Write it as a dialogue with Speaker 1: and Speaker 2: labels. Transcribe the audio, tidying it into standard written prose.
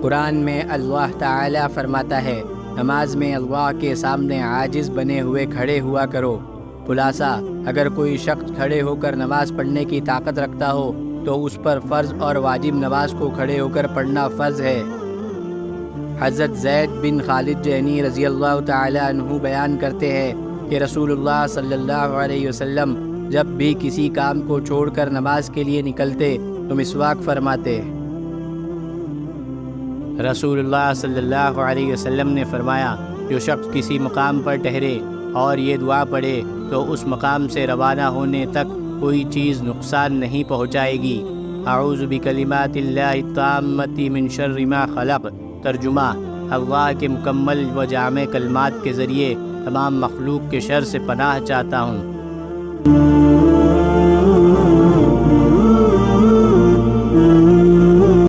Speaker 1: قرآن میں اللہ تعالیٰ فرماتا ہے، نماز میں اللہ کے سامنے عاجز بنے ہوئے کھڑے ہوا کرو۔ خلاصہ، اگر کوئی شخص کھڑے ہو کر نماز پڑھنے کی طاقت رکھتا ہو تو اس پر فرض اور واجب نماز کو کھڑے ہو کر پڑھنا فرض ہے۔ حضرت زید بن خالد جہنی رضی اللہ تعالیٰ عنہ بیان کرتے ہیں کہ رسول اللہ صلی اللہ علیہ وسلم جب بھی کسی کام کو چھوڑ کر نماز کے لیے نکلتے تو مسواک فرماتے۔ رسول اللہ صلی اللہ علیہ وسلم نے فرمایا، جو شخص کسی مقام پر ٹھہرے اور یہ دعا پڑھے تو اس مقام سے روانہ ہونے تک کوئی چیز نقصان نہیں پہنچائے گی۔ اعوذ بکلمات اللہ التامۃ من شر ما خلق۔ ترجمہ، اللہ کے مکمل و جامع کلمات کے ذریعے تمام مخلوق کے شر سے پناہ چاہتا ہوں۔